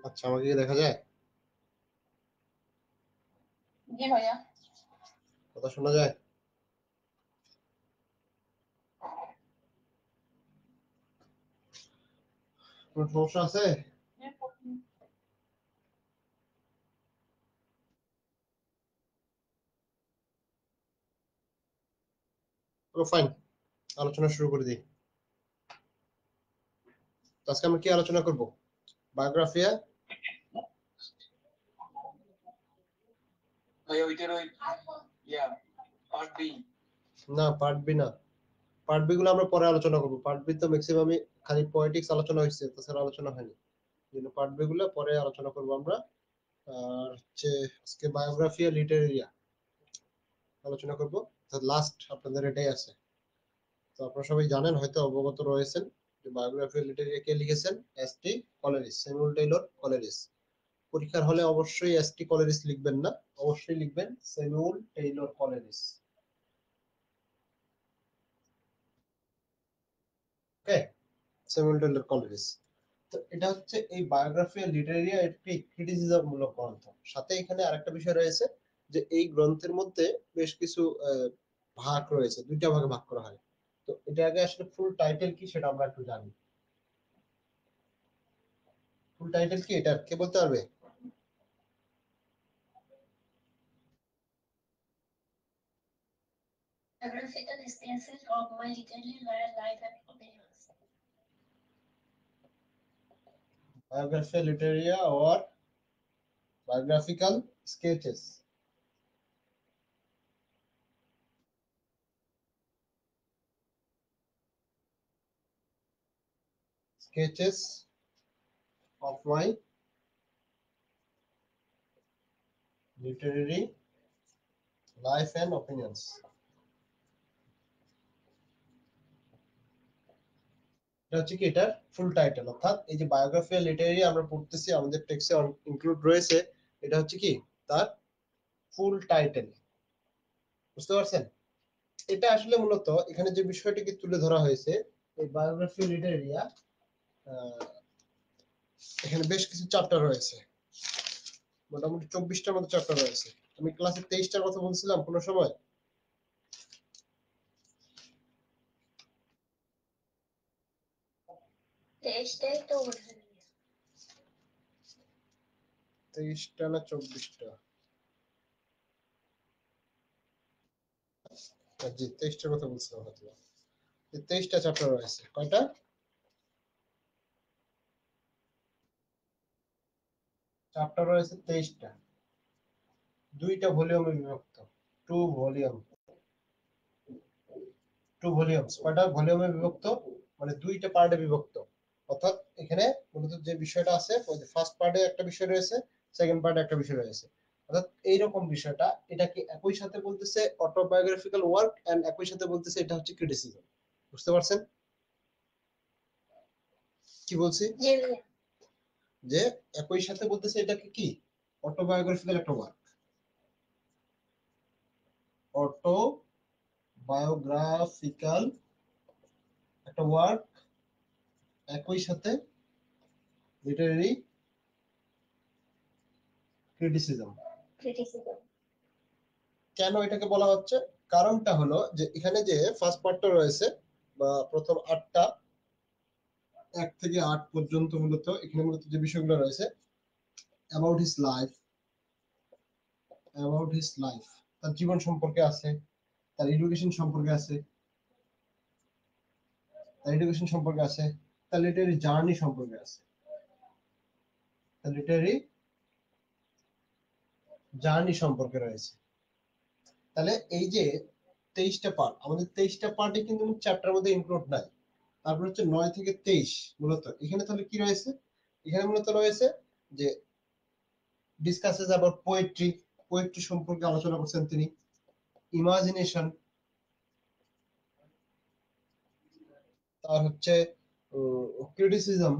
আচ্ছা, আমাকে কি দেখা যায়? জি ভাইয়া। কথা শোনা যায়? কোনো সমস্যা আছে? ফাইন, আলোচনা শুরু করে দিই। আজকে আমরা কি আলোচনা করব? বায়োগ্রাফিয়া? ভাইয়া ওইটার ওই পার্ট বি। না, পার্ট বি না। পার্ট বি গুলো আমরা পরে আলোচনা করব। পার্ট বি তো ম্যাক্সিমামই খালি পয়েটিক্স আলোচনা হয়েছে, তাছাড়া আলোচনা হয়নি। কিন্তু পার্ট বি গুলো পরে আলোচনা করব আমরা। আর হচ্ছে আজকে বায়োগ্রাফিয়া লিটারেরিয়া আলোচনা করব। তো লাস্ট আপনাদের এটাই আছে। তো আপনারা সবাই জানেন, হয়তো অবগত রয়েছেন যে বায়োগ্রাফিয়া লিটারেরিয়া কে লিখেছেন? এস.টি. Coleridge, Samuel Taylor Coleridge. পরীক্ষার হলে অবশ্যই এস.টি. কলেরিস লিখবেন না, অবশ্যই লিখবেন Samuel Taylor Coleridge. Okay, Samuel Taylor Coleridge. তো এটা হচ্ছে এই বায়োগ্রাফিয়া লিটারেরিয়া একটি ক্রিটিসিজম মূলক গ্রন্থ। সাথে এখানে আরেকটা বিষয় রয়েছে যে এই গ্রন্থের মধ্যে বেশ কিছু ভাগ রয়েছে, দুইটা ভাগে ভাগ করা হয়। তো এটা আগে আসলে ফুল টাইটেল কি সেটা আমরা একটু জানি। ফুল টাইটেল কি এটা কে বলতে পারবে? Biographical sketches of my literary life and opinions. Biographia Literaria or biographical sketches. Sketches of my literary life and opinions. এটা হচ্ছে কি এটার ফুল টাইটেল, অর্থাৎ এই যে বায়োগ্রাফিক্যাল লিটারেরি আমরা পড়তেছি আমাদের টেক্সটে ইনক্লুড রয়েছে, এটা হচ্ছে কি তার ফুল টাইটেল। বুঝতে পারছেন? এটা আসলে মূলত এখানে যে বিষয়টিকে তুলে ধরা হয়েছে, এই বায়োগ্রাফি লিটারেরিয়া, এখানে বেশ কিছু চ্যাপ্টার রয়েছে, মোটামুটি 24টার মতো চ্যাপ্টার রয়েছে। আমি ক্লাসে 23টার কথা বলছিলাম কোনো সময়। তেইশটাই তো বোঝা যায়। 23টা না 24টা? জি, 23টার কথা বলছিলাম হয়তো। 23টা চ্যাপ্টার রয়েছে। কয়টা? চ্যাপ্টার রয়েছে 23টা, দুইটা ভলিউমে বিভক্ত। Two volume, two volumes. কয়টা ভলিউমে বিভক্ত? মানে দুইটা পার্টে বিভক্ত। অর্থাৎ এখানে মূলত যে বিষয়টা আছে, ফার্স্ট পার্টে একটা বিষয় রয়েছে, সেকেন্ড পার্টে একটা বিষয় রয়েছে। অর্থাৎ এইরকম বিষয়টা, এটা কি একই সাথে বলতেছে অটোবায়োগ্রাফিক্যাল ওয়ার্ক এন্ড একই সাথে বলতেছে এটা হচ্ছে ক্রিটিসিজম। বুঝতে পারছেন কি বলছি? যে একই সাথে বলতেছে এটাকে কি অটোবায়োগ্রাফিক্যাল একটা ওয়ার্ক, অটোবায়োগ্রাফিক্যাল একটা ওয়ার্ক, একই সাথে লিটারেরি ক্রিটিসিজম। কেন এটাকে বলা হচ্ছে? কারণটা হলো যে এখানে যে ফার্স্ট পার্টটা রয়েছে বা প্রথম 8টা, 1 থেকে 8 পর্যন্ত, মূলত এখানে মূলত যে বিষয়গুলো রয়েছে, about his life, about his life, তার জীবন সম্পর্কে আছে, তার এডুকেশন সম্পর্কে আছে, তার এডুকেশন সম্পর্কে আছে, তার লিটারি জার্নি সম্পর্কে আছে, তার লিটারি জার্নি সম্পর্কে রয়েছে। তাহলে এই যে 23টা পার্ট, আমাদের 23টা পার্টে কিন্তু চ্যাপ্টার মধ্যে ইনক্লুড নাই। তারপর হচ্ছে 9 থেকে 23, মূলত এখানে তাহলে কি রয়েছে? এখানে মূলত রয়েছে যে ডিসকাসেস অ্যাবাউট পোয়েট্রি, পোয়েট্রি সম্পর্কে আলোচনা করছেন তিনি, ইমাজিনেশন, তার হচ্ছে ক্রিটিসিজম,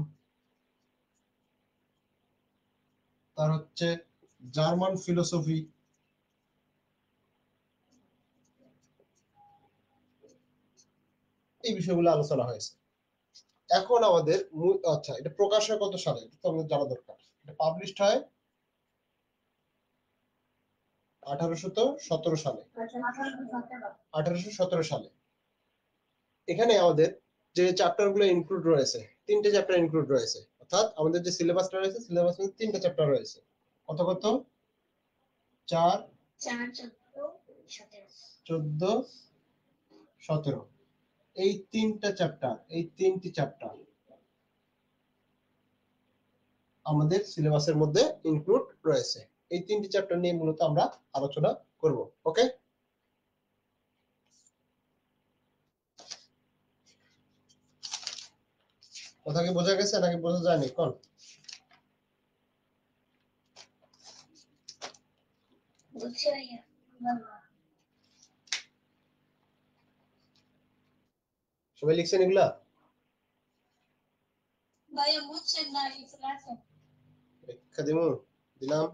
তার হচ্ছে জার্মান ফিলোসফি, এই বিষয়গুলো আলোচনা হয়েছে। এখন আমাদের আচ্ছা, এটা প্রকাশ হয় কত সালে এটা তো আমাদের জানা দরকার। এটা পাবলিশড হয় 1817 সালে। 1817 সালে। এখানে আমাদের যে চ্যাপ্টার গুলো ইনক্লুড রয়েছে, 3টে চ্যাপ্টার ইনক্লুড রয়েছে, অর্থাৎ আমাদের যে সিলেবাসটা রয়েছে, সিলেবাস মধ্যে 3টে চ্যাপ্টার রয়েছে। কত কত? 4, 14, 17। এই 3টা চ্যাপ্টার, এই 3টি চ্যাপ্টার আমাদের সিলেবাসের মধ্যে ইনক্লুড রয়েছে। এই 3টি চ্যাপ্টার নিয়ে মূলত আমরা আলোচনা করব। ওকে, কথা কি বোঝা গেছে নাকি বোঝা যায়নি? কোন সবাই লিখছেন এগুলা? পরীক্ষা দিমু, দিলাম।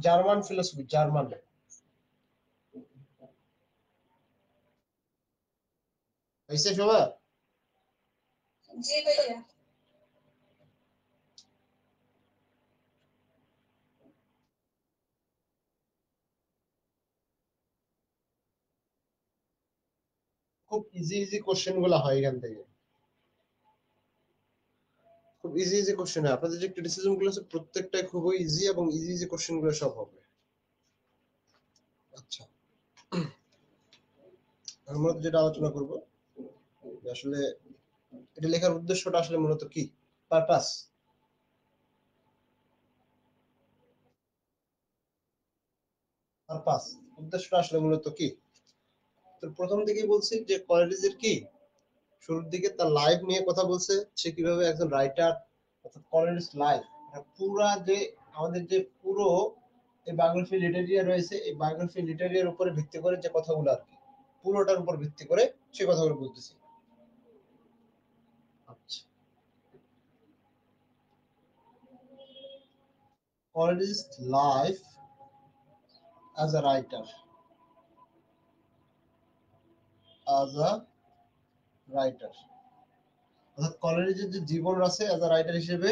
German philosophy, German. হয়েছে সবার? জি ভাইয়া। খুব ইজি ইজি কোশ্চেন গুলো হয় এখান থেকে, খুব ইজি ইজি কোশ্চেন হয়। আপনাদের যে ক্রিটিসিজম গুলো আছে প্রত্যেকটাই খুবই ইজি, এবং ইজি ইজি কোশ্চেন গুলো সব হবে। আচ্ছা, আমরা যেটা আলোচনা করব আসলে এটা লেখার উদ্দেশ্যটা আসলে মূলত কি, পারপাস। পারপাস, উদ্দেশ্যটা আসলে মূলত কি? তো প্রথম দিকেই বলছি যে কলেরিজের কি শুরুর দিকে তার লাইফ নিয়ে কথা বলছে, সে কিভাবে একজন রাইটার, অর্থাৎ কলেরিজ লাইফ, পুরা যে আমাদের যে পুরো এই বায়োগ্রাফি লিটারিয়া রয়েছে, এই বায়োগ্রাফি লিটারিয়ার উপরে ভিত্তি করে যে কথাগুলো আর কি, পুরোটার উপর ভিত্তি করে সে কথাগুলো বলতেছি। আচ্ছা, কলেরিজ life as a writer, as a writer, অর্থাৎ কলেরিজের যে জীবন আছে as a writer হিসেবে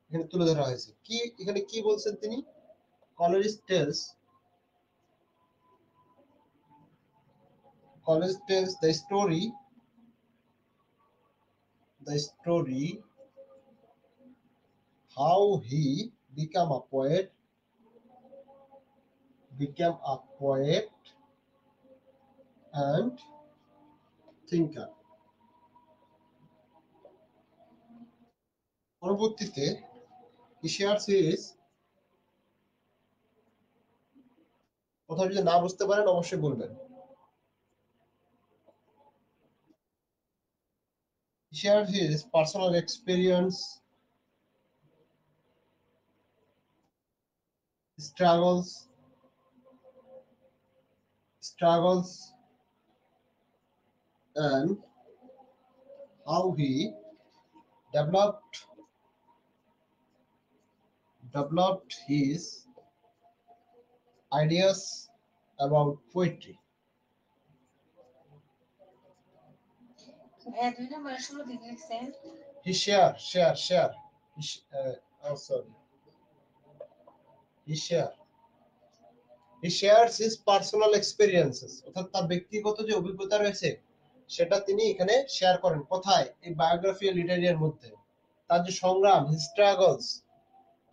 এখানে তুলে ধরা হয়েছে। কি এখানে কি বলছেন তিনি? কলেরিজ tells the story how he became a poet and thinker. পরবর্তীতে he shares his, কথা যদি না বুঝতে পারেন অবশ্যই বলবেন। He shared his personal experience, struggles and how he developed his ideas about poetry. He share he sh- oh sorry he share he shares his personal experiences, অর্থাৎ তার ব্যক্তিগত যে অভিজ্ঞতা রয়েছে সেটা তিনি এখানে শেয়ার করেন। কোথায়? এই বায়োগ্রাফি লিটারিয়ার মধ্যে। তার যে সংগ্রাম, his struggles,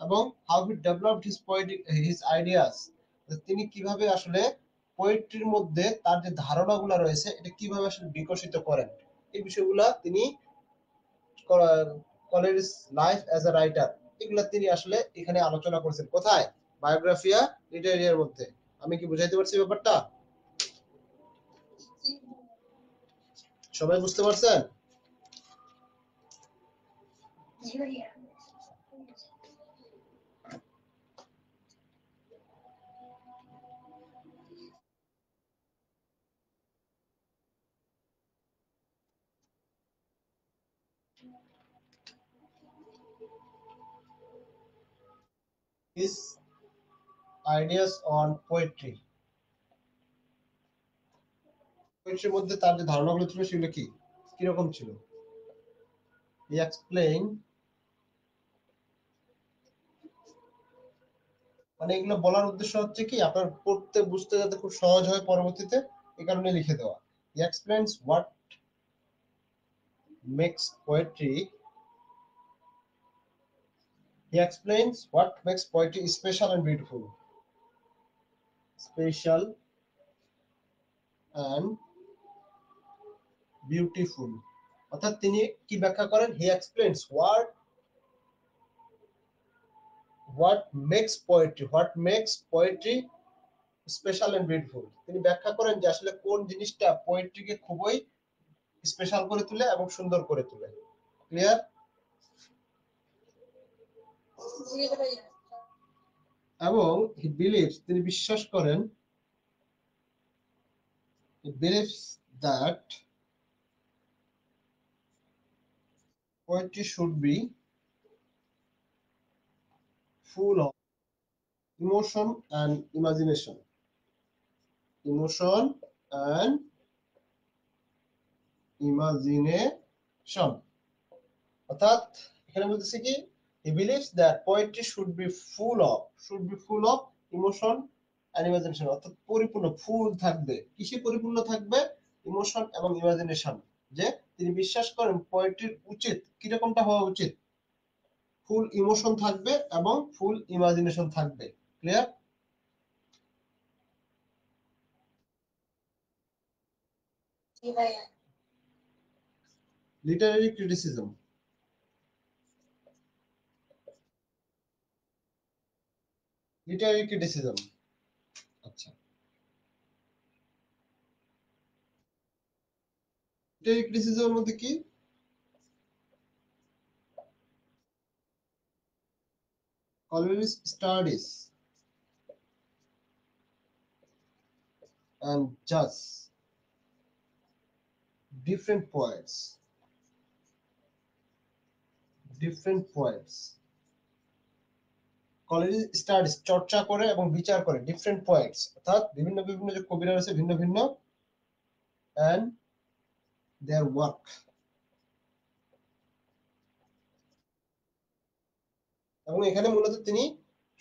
এবং how he developed his ideas, তিনি কিভাবে আসলে পোয়েট্রির মধ্যে তার যে ধারণাগুলো রয়েছে এটা কিভাবে আসলে বিকশিত করেন, এই বিষয়গুলা তিনি কলেরিজ লাইফ অ্যাজ আ রাইটার এগুলা তিনি আসলে এখানে আলোচনা করেছেন। কোথায়? বায়োগ্রাফিয়া লিটারিয়ার মধ্যে। আমি কি বুঝাইতে পারছি ব্যাপারটা? সবাই বুঝতে পারছেন? জি ভাইয়া। His ideas on poetry. পোয়েট্রির মধ্যে তার যে ধারণাগুলো ছিল সেগুলো কি কিরকম ছিল? He explained, মানে এগুলো বলার উদ্দেশ্য হচ্ছে কি আপনার পড়তে বুঝতে যাতে খুব সহজ হয় পরবর্তীতে, এই কারণে লিখে দেওয়া। He explains what makes poetry. He explains what makes poetry special and beautiful. Special and beautiful. অর্থাৎ তিনি কি ব্যাখ্যা করেন? He explains what makes poetry special and beautiful. তিনি ব্যাখ্যা করেন যে আসলে কোন জিনিসটা পোয়েট্রিকে খুবই স্পেশাল করে তোলে এবং সুন্দর করে তোলে। ক্লিয়ার? এবং তিনি বিশ্বাস করেন, he believes that poetry should be full of emotion and imagination. Emotion and imagination. অর্থাৎ এখানে বলতেছে কি he believes that poetry should be full of emotion and imagination. অর্থাৎ পরিপূর্ণ ফুল থাকবে, কিসে পরিপূর্ণ থাকবে? ইমোশন এবং ইমাজিনেশন। যে তিনি বিশ্বাস করেন পোয়েট্রির উচিত কিরকমটা হওয়া উচিত? ফুল ইমোশন থাকবে এবং ফুল ইমাজিনেশন থাকবে। ক্লিয়ার? জি ভাইয়া। Literary criticism. লিটারারি ক্রিটিসিজম, আচ্ছা, লিটারারি ক্রিটিসিজমের মধ্যে কি? Always studies and judge different poets. College studies চর্চা করে এবং বিচার করে ডিফারেন্ট পয়েন্টস, অর্থাৎ বিভিন্ন বিভিন্ন যে কবিরা রয়েছে ভিন্ন ভিন্ন, and their work. এবং এখানে মূলত তিনি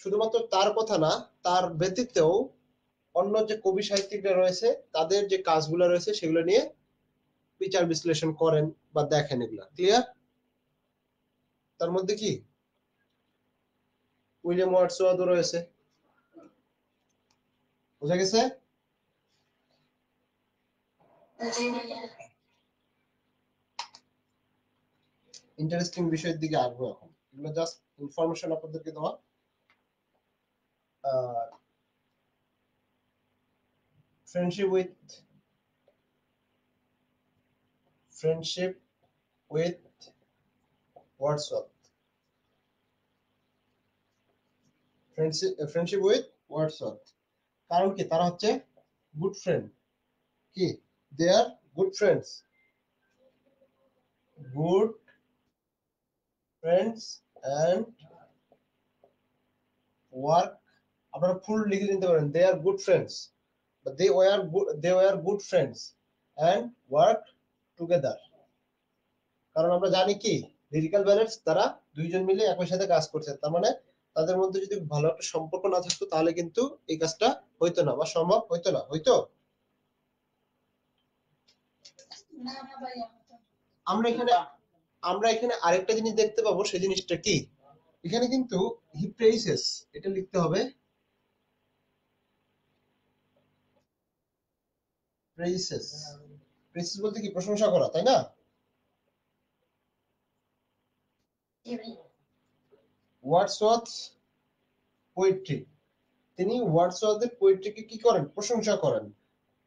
শুধুমাত্র তার কথা না, তার ব্যতীতও অন্য যে কবি সাহিত্যিকরা রয়েছে তাদের যে কাজগুলো রয়েছে সেগুলো নিয়ে বিচার বিশ্লেষণ করেন বা দেখেন। এগুলা ক্লিয়ার? তার মধ্যে কি উইলিয়াম ওয়ার্ডসওয়ার্থও রয়েছে। বোঝা গেছে? জি ভাইয়া। ইন্টারেস্টিং বিষয়ের দিকে আসবো এখন, এগুলো জাস্ট ইনফরমেশন আপনাদেরকে দেওয়া। Friendship with Wordsworth. Friendship with Wordsworth, কারণ কি তারা হচ্ছে গুড ফ্রেন্ড। কি? They are good friends. Good friends and work. আপনারা ফুল লিখে দিতে পারেন, they are good friends, they were good friends and worked together. কারণ আমরা জানি কি লিরিক্যাল ব্যালেন্স, তারা দুইজন মিলে একই সাথে কাজ করছে, তার মানে তাদের মধ্যে যদি ভালো একটা সম্পর্ক না থাকতো তাহলে কিন্তু এই কাজটা হইতো না বা সম্ভব হইতো না। হইতো? না ভাইয়া। আমরা এখানে আরেকটা জিনিস দেখতে পাবো, সেই জিনিসটা কি? এখানে কিন্তু হি প্রেইসেস, এটা লিখতে হবে প্রেইসেস। প্রেইসেস বলতে কি প্রশংসা করা, তাই না? জি ভাইয়া। ওয়ার্ডসওয়ার্থ পোয়েট্রি, তিনি ওয়ার্ডসওয়ার্থের পোয়েট্রিকে কি করেন? প্রশংসা করেন।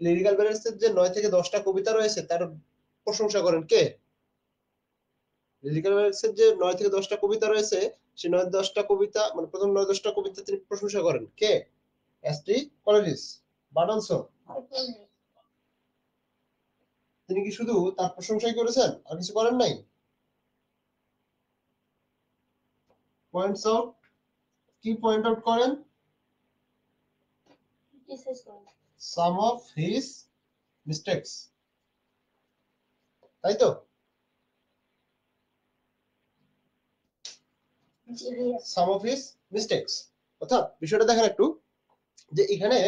লিরিক্যাল ব্যালেন্সের যে 9 থেকে 10টা কবিতা রয়েছে তার প্রশংসা করেন কে? রিলিকার মার্কসের যে 9 থেকে 10টা কবিতা রয়েছে, সেই 9-10টা কবিতা মানে প্রথম 9-10টা কবিতা তিনি প্রশংসা করেন। কে? এসটি কলেরিস। বাট অলসো তিনি কি শুধু তার প্রশংসাই করেছেন আর কিছু করেন নাই? পয়েন্টস আউট, কি পয়েন্ট আউট করেন? সাম অফ হিজ মিস্টেকস, তাই তো? সাম অফ হিজ মিস্টেকস, অর্থাৎ বিষয়টা দেখেন একটু, যে এখানে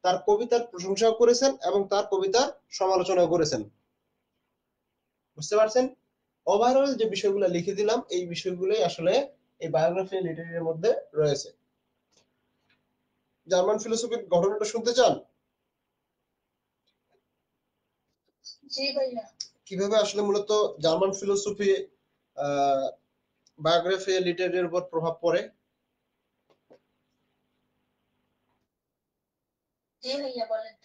তার কবিতার প্রশংসাও করেছেন এবং তার কবিতার সমালোচনাও করেছেন। বুঝতে পারছেন? ওভারঅল যে বিষয়গুলো লিখে দিলাম, এই বিষয়গুলোই আসলে এই বায়োগ্রাফি লিটারেচারের মধ্যে রয়েছে। জার্মান ফিলোসফির ঘটনাটা শুনতে চান? জি ভাইয়া। কিভাবে আসলে মূলত জার্মান ফিলোসফি বায়োগ্রাফি লিটারেচারের উপর প্রভাব পড়ে? জি ভাইয়া বলেন।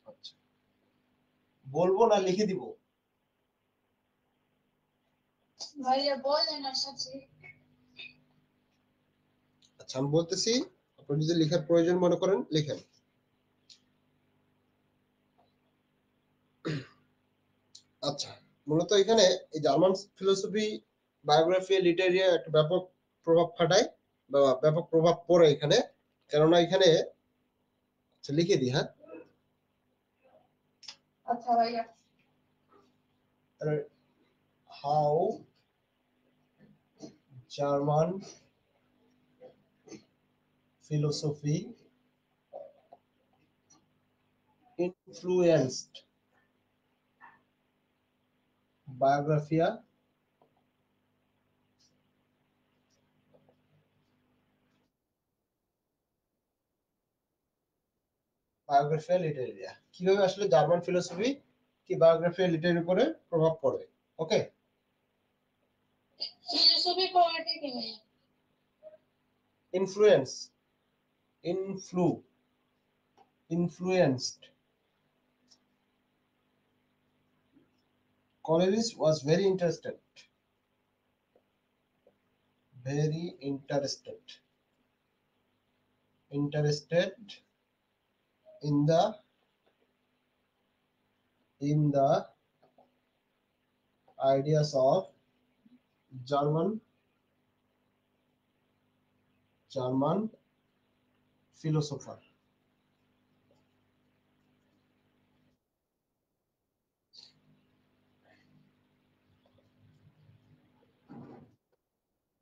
আচ্ছা, বলবো না লিখে দিব? ভাইয়া বলেন সাথে। আচ্ছা আমি বলতেছি, আপনি যদি লেখার প্রয়োজন মনে করেন লিখেন। আচ্ছা, মূলত এখানে এই জার্মান ফিলোসফি বায়োগ্রাফি লিটারেচার একটা ব্যাপক প্রভাব খাটায় বা ব্যাপক প্রভাব পড়ে এখানে, কেননা এখানে লিখে দিই, হ্যাঁ। আচ্ছা ভাইয়া। How German philosophy influenced biographia literature, কিভাবে আসলে জার্মান ফিলোসফি কি বায়োগ্রাফি লিটারেচারের উপরে প্রভাব পড়ে। ওকে, ফিলোসফি পড়াটা কি ভাইয়া? Influence, influenced. Coleridge was very interested in the ideas of German philosopher.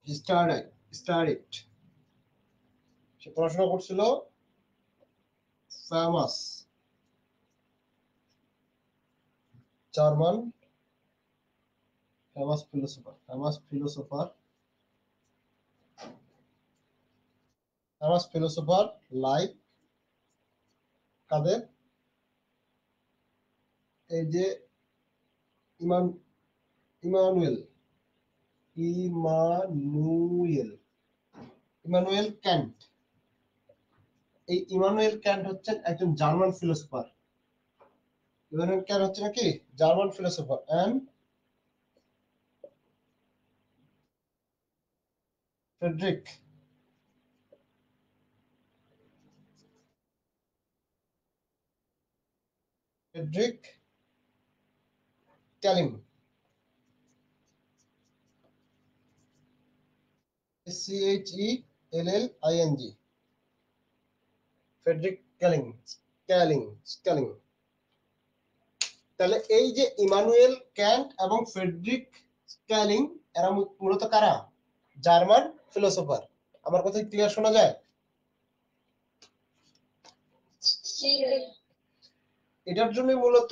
He studied সে পড়াশোনা করছিল ফেমাস জার্মান ফিলোসোফার লাইক কাদের? এই যে ইমানুয়েল ইমানুয়েল ইমানুয়েল ক্যান্ট। এই ইমানুয়েল ক্যান্ট হচ্ছেন একজন জার্মান ফিলোসোফার। ইমানুয়েল ক্যান্ট হচ্ছে নাকি German philosopher and Friedrich Schelling, CHELLING, Friedrich Schelling Schelling Schelling. তাহলে এই যে ইমানুয়েল ক্যান্ট এবং ফ্রেডরিক ক্যালিং, এরা মূলত কারা? German philosopher. আমার কথা ক্লিয়ার শোনা যায়? জি ভাইয়া। এটার জন্য মূলত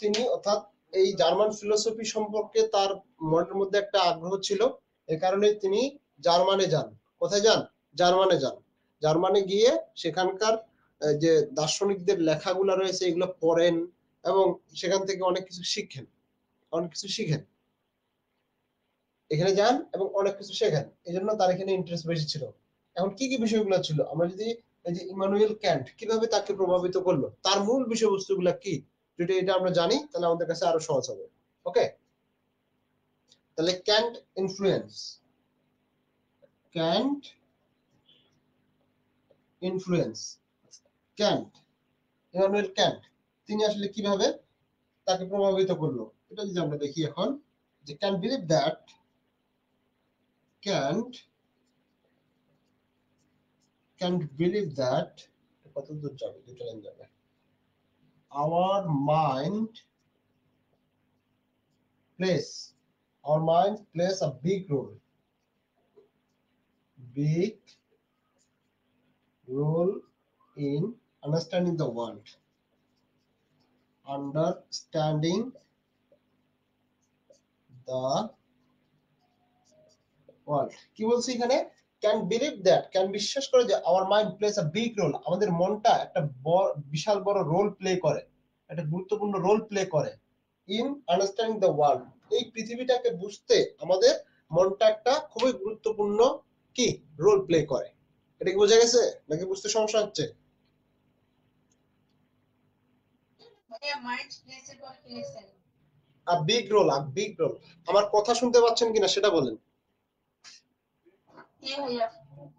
তিনি, অর্থাৎ এই জার্মান ফিলোসফি সম্পর্কে তার মনের মধ্যে একটা আগ্রহ ছিল, এ কারণে তিনি জার্মানে যান। কোথায় যান? জার্মানে যান। জার্মানে গিয়ে সেখানকার যে দার্শনিকদের লেখাগুলো রয়েছে এগুলো পড়েন এবং সেখান থেকে অনেক কিছু শিখেন। এখানে যান এবং অনেক কিছু শেখেন, এই জন্য তার এখানে ইন্টারেস্ট বেশি ছিল। এখন কি কি বিষয়গুলো ছিল, আমরা যদি এই যে ইমানুয়েল ক্যান্ট কিভাবে তাকে প্রভাবিত করলো, তার মূল বিষয়বস্তুগুলো কি, যদি এটা আমরা জানি তাহলে আমাদের কাছে আরো সহজ হবে। ওকে, তাহলে Kant influence, Kant influence, Kant, Immanuel Kant তিনি আসলে কিভাবে তাকে প্রভাবিত করলো এটা যদি আমরা দেখি এখন, যে can believe that, can't believe that, কত দূর যাবে, দুটো লাইন যাবে, our mind plays a big role in understanding the world, understanding the world। কি বলছি এখানে, ক্যান বিলিভ দ্যাট, ক্যান বিশ্বাস করে যে our mind plays a big role, আমাদের মনটা একটা বিশাল বড় রোল প্লে করে, একটা গুরুত্বপূর্ণ রোল প্লে করে ইন আন্ডারস্ট্যান্ডিং দ্য ওয়ার্ল্ড, এই পৃথিবীটাকে বুঝতে আমাদের মনটা একটা খুবই গুরুত্বপূর্ণ কি রোল প্লে করে। এটা কি বোঝা গেছে নাকি বুঝতে সমস্যা হচ্ছে? A big role, a big role. আমার কথা শুনতে পাচ্ছেন কিনা সেটা বলেন।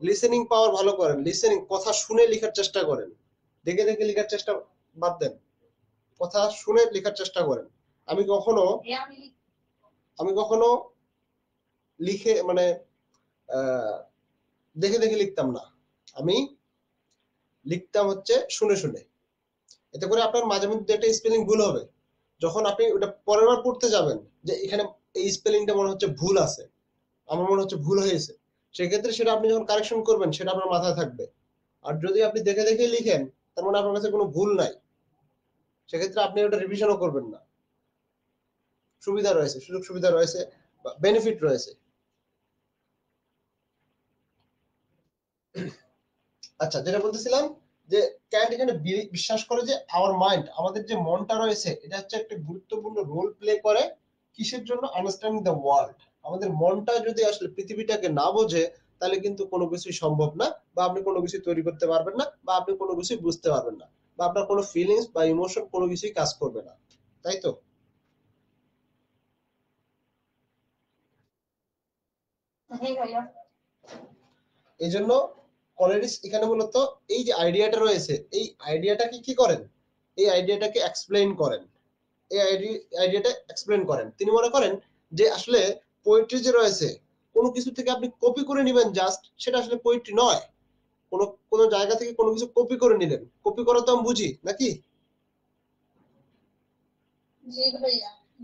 লিসেনিং পাওয়ার ভালো করেন, লিসেনিং, কথা শুনে লেখার চেষ্টা করেন, দেখে দেখে লেখার চেষ্টা বাদ দেন, কথা শুনে লেখার চেষ্টা করেন। আমি কখনো লিখে মানে দেখে দেখে লিখতাম না, আমি লিখতাম হচ্ছে শুনে শুনে। এতে করে আপনার মাঝে মধ্যে একটা স্পেলিং ভুল হবে, যখন আপনি ওটা পরের বার পড়তে যাবেন যে এখানে এই স্পেলিংটা মনে হচ্ছে ভুল আছে, আমার মনে হচ্ছে ভুল হয়েছে, সেক্ষেত্রে সেটা আপনি যখন কারেকশন করবেন সেটা আপনার মাথায় থাকবে। আর যদি আপনি দেখে দেখে লিখেন তার মানে আপনার কাছে কোনো ভুল নাই, সেক্ষেত্রে আপনি ওটা রিভিশনও করবেন না। সুবিধা রয়েছে, সুযোগ সুবিধা রয়েছে, বেনিফিট রয়েছে। আচ্ছা, যেটা বলতেছিলাম যে ক্যান্ট এখানে বিশ্বাস করে যে আওয়ার মাইন্ড, আমাদের যে মনটা রয়েছে এটা হচ্ছে একটা গুরুত্বপূর্ণ রোল প্লে করে কিসের জন্য, আন্ডারস্ট্যান্ডিং দ্য ওয়ার্ল্ড। আমাদের মনটা যদি আসলে পৃথিবীটাকে না বোঝে তাহলে কিন্তু কোনো কিছুই সম্ভব না, বা আপনি কোনো কিছু তৈরি করতে পারবেন না, বা আপনি কোনো কিছু বুঝতে পারবেন না, বা আপনার কোনো ফিলিংস বা ইমোশন কোনো কিছুই কাজ করবে না, তাই তো? এই জন্য কলেরিস এখানে মূলত এই যে আইডিয়াটা রয়েছে এই আইডিয়াটাকে কি করেন, এই আইডিয়াটাকে এক্সপ্লেইন করেন, এই আইডিয়াটা এক্সপ্লেইন করেন। তিনি মনে করেন যে আসলে পোয়েট্রি যে রয়েছে কোনো কিছু থেকে আপনি কপি করে নেবেন জাস্ট, সেটা আসলে পোয়েট্রি নয়। কোনো কোনো জায়গা থেকে কোনো কিছু কপি করে নিলেন, কপি করা তো আমি বুঝি নাকি,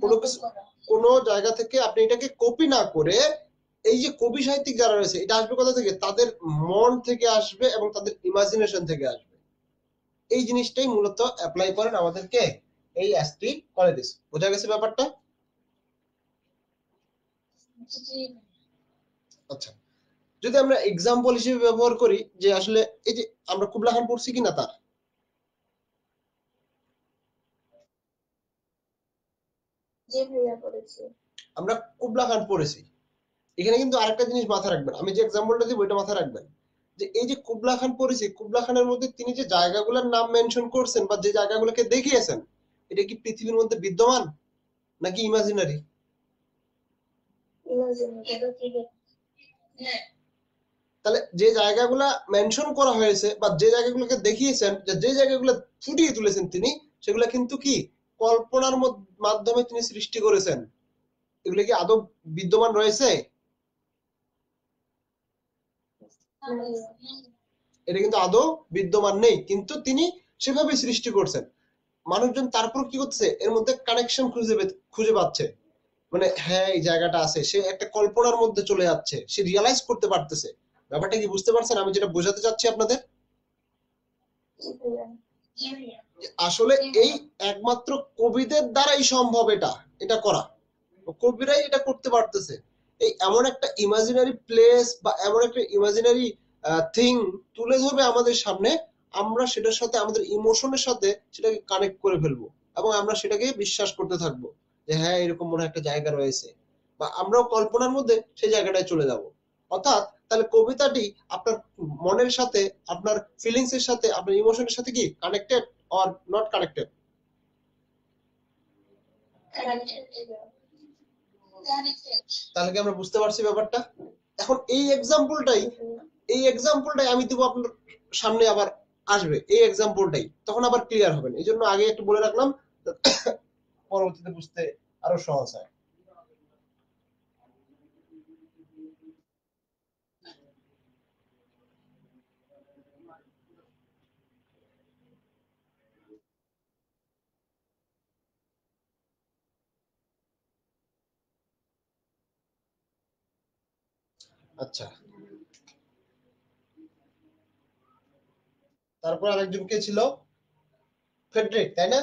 কোনো কিছু কোনো জায়গা থেকে আপনি এটাকে কপি না করে, এই যে কবি সাহিত্যিক যারা রয়েছে এটা আসবে কোথা থেকে, তাদের মন থেকে আসবে এবং তাদের ইমাজিনেশন থেকে আসবে। এই জিনিসটাই মূলত অ্যাপ্লাই করেন আমাদেরকে এই এসটি কলেরিস। বোঝা গেছে ব্যাপারটা? আচ্ছা, যদি আমরা এক্সাম্পল হিসেবে ব্যবহার করি যে আসলে এই যে আমরা কুবলা খান পড়ছি কিনা তার, আমরা কুবলা খান পড়েছি। এখানে কিন্তু আরেকটা জিনিস মাথায় রাখবেন, আমি যে এক্সাম্পলটা দিব এটা মাথায় রাখবেন, যে এই যে কুবলা খান পড়েছি, কুবলা খানের মধ্যে তিনি যে জায়গাগুলোর নাম মেনশন করছেন বা যে জায়গাগুলোকে দেখিয়েছেন এটা কি পৃথিবীর মধ্যে বিদ্যমান নাকি ইমাজিনারি? তাহলে যে জায়গাগুলা মেনশন করা হয়েছে বা যে জায়গাগুলোকে দেখিয়েছেন, যে জায়গাগুলো ফুটিয়ে তুলেছেন তিনি, সেগুলো কিন্তু কি কল্পনার মাধ্যমে তিনি সৃষ্টি করেছেন। এগুলো কি আদৌ বিদ্যমান রয়েছে? এটা কিন্তু আদৌ বিদ্যমান নেই, কিন্তু তিনি সেভাবে সৃষ্টি করছেন। মানুষজন তারপর কি করতেছে, এর মধ্যে কানেকশন খুঁজে পাচ্ছে, মানে হ্যাঁ এই জায়গাটা আছে, সে একটা কল্পনার মধ্যে চলে যাচ্ছে, সে রিয়ালাইজ করতে পারতেছে। ব্যাপারটা কি বুঝতে পারছেন আমি যেটা বোঝাতে চাচ্ছি আপনাদের? আসলে এই একমাত্র কবিদের দ্বারাই সম্ভব এটা করা, কবিরাই এটা করতে পারতেছে। এই এমন একটা ইমাজিনারি প্লেস বা এমন একটা ইমাজিনারি থিং তুলে ধরবে আমাদের সামনে, আমরা সেটার সাথে আমাদের ইমোশনের সাথে সেটাকে কানেক্ট করে ফেলবো এবং আমরা সেটাকে বিশ্বাস করতে থাকবো যে হ্যাঁ এরকম মনে একটা জায়গা রয়েছে, বা আমরাও কল্পনার মধ্যে সেই জায়গাটায় চলে যাব। অর্থাৎ তাহলে কবিতাটি আপনার মনের সাথে, আপনার ফিলিংস এর সাথে, আপনার ইমোশনের সাথে কি কানেক্টেড অর নট কানেক্টেড? তাহলে কি আমরা বুঝতে পারছি ব্যাপারটা? এখন এই এক্সাম্পলটাই আমি দিব আপনার সামনে, আবার আসবে এই এক্সাম্পলটাই, তখন আবার ক্লিয়ার হবেন। এই জন্য আগে একটু বলে রাখলাম, পরবর্তীতে বুঝতে আরো সহজ হয়। আচ্ছা, তারপর আরেকজন কে ছিল? ফ্রেডরিক, তাই না?